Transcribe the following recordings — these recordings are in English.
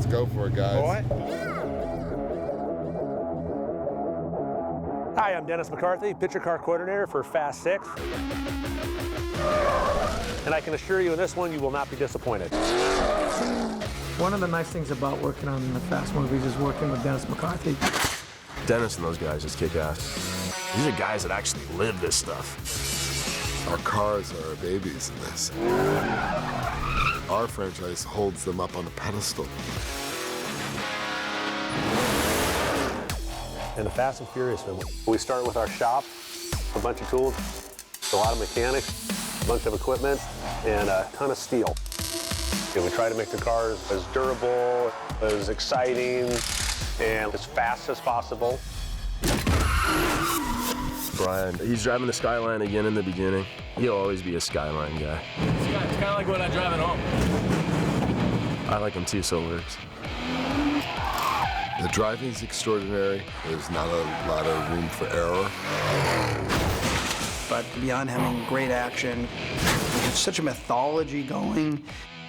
Let's go for it, guys. All right. Hi, I'm Dennis McCarthy, picture car coordinator for Fast 6. And I can assure you in this one, you will not be disappointed. One of the nice things about working on the Fast movies is working with Dennis McCarthy. Dennis and those guys just kick ass. These are guys that actually live this stuff. Our cars are our babies in this. Our franchise holds them up on a pedestal. In the Fast and Furious film, we start with our shop, a bunch of tools, a lot of mechanics, a bunch of equipment, and a ton of steel. And we try to make the cars as durable, as exciting, and as fast as possible. Brian, he's driving the Skyline again in the beginning. He'll always be a Skyline guy. It's kind of like what I drive at home. I like him too, so it works. The driving's extraordinary. There's not a lot of room for error. But beyond having great action, there's such a mythology going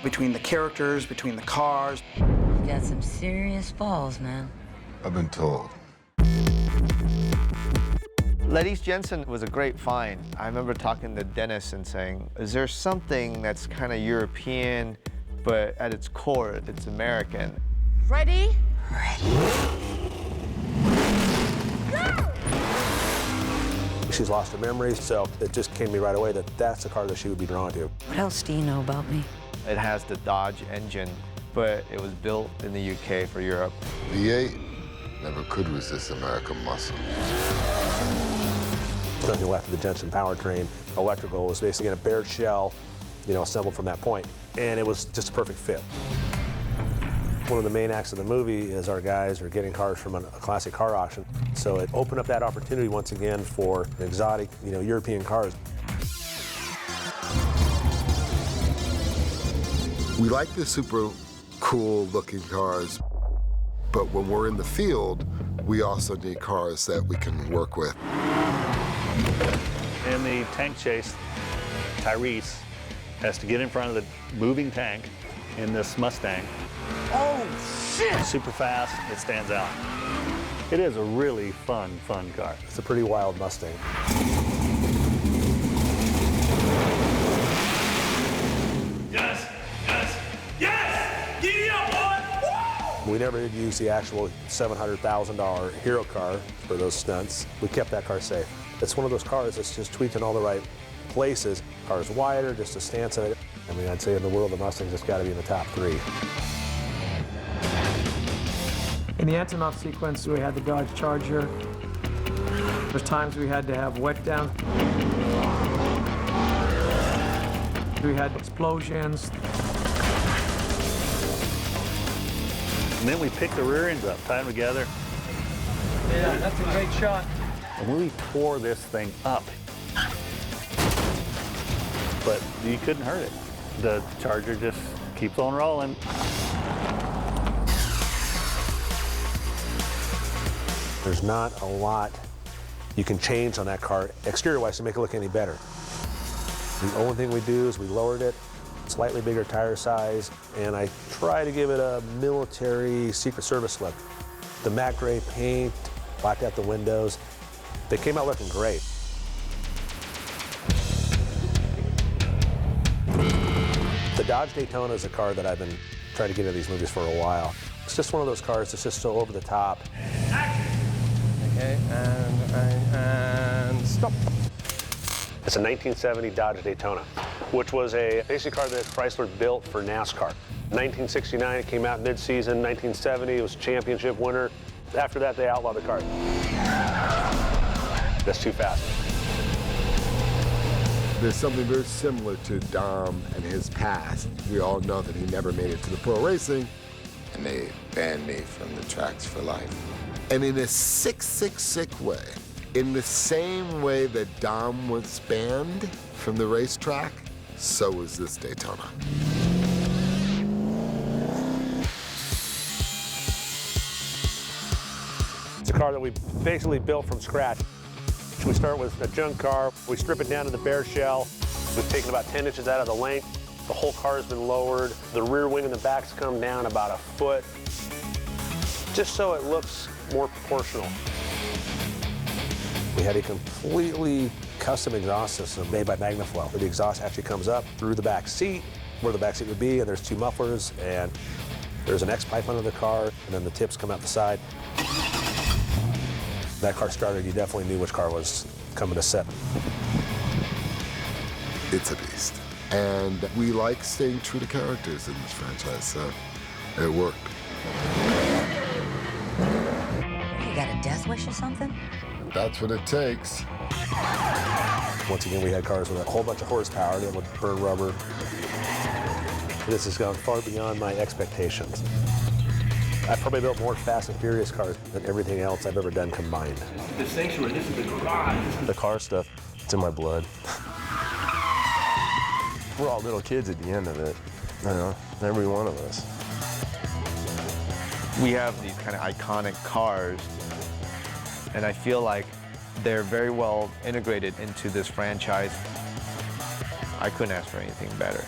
between the characters, between the cars. You got some serious balls, man. I've been told. Ledise Jensen was a great find. I remember talking to Dennis and saying, is there something that's kind of European, but at its core, it's American? Ready? Ready. She's lost her memory, so it just came to me right away that that's a car that she would be drawn to. What else do you know about me? It has the Dodge engine, but it was built in the UK for Europe. V8 never could resist American muscle. Nothing left of the Jensen powertrain. Electrical was basically in a bare shell, assembled from that point. And it was just a perfect fit. One of the main acts of the movie is our guys are getting cars from a classic car auction. So it opened up that opportunity once again for exotic, European cars. We like the super cool looking cars, but when we're in the field, we also need cars that we can work with. In the tank chase, Tyrese has to get in front of the moving tank in this Mustang. Oh, shit! Super fast, it stands out. It is a really fun car. It's a pretty wild Mustang. Yes! Yes! Yes! Giddy up, boy! Woo! We never did use the actual $700,000 hero car for those stunts. We kept that car safe. It's one of those cars that's just tweaked in all the right places. Car's wider, just a stance of it. I mean, I'd say in the world of Mustangs, it's got to be in the top 3. In the Antonov sequence, we had the Dodge Charger. There's times we had to have wet down. We had explosions. And then we pick the rear ends up, tie them together. Yeah, that's a great shot. And we tore this thing up. But you couldn't hurt it. The Charger just keeps on rolling. There's not a lot you can change on that car exterior-wise to make it look any better. The only thing we do is we lowered it, slightly bigger tire size, and I try to give it a military Secret Service look. The matte gray paint, blacked out the windows. They came out looking great. The Dodge Daytona is a car that I've been trying to get into these movies for a while. It's just one of those cars that's just so over the top. Okay, and stop. It's a 1970 Dodge Daytona, which was a basic car that Chrysler built for NASCAR. 1969, it came out mid-season. 1970, it was a championship winner. After that, they outlawed the car. That's too fast. There's something very similar to Dom and his past. We all know that he never made it to the pro racing. And they banned me from the tracks for life. And in a sick way, in the same way that Dom was banned from the racetrack, so was this Daytona. It's a car that we basically built from scratch. We start with a junk car, we strip it down to the bare shell. We've taken about 10 inches out of the length, The whole car has been lowered. The rear wing and the back's come down about a foot, just so it looks more proportional. We had a completely custom exhaust system made by Magnaflow. The exhaust actually comes up through the back seat, where the back seat would be, and there's 2 mufflers, and there's an X-pipe under the car, and then the tips come out the side. That car started, you definitely knew which car was coming to set. It's a beast. And we like staying true to characters in this franchise, so it worked. You got a death wish or something? That's what it takes. Once again, we had cars with a whole bunch of horsepower that would burn rubber. This has gone far beyond my expectations. I've probably built more Fast and Furious cars than everything else I've ever done combined. The sanctuary, this is the garage. The car stuff, it's in my blood. We're all little kids at the end of it, you know, every one of us. We have these kind of iconic cars, and I feel like they're very well integrated into this franchise. I couldn't ask for anything better.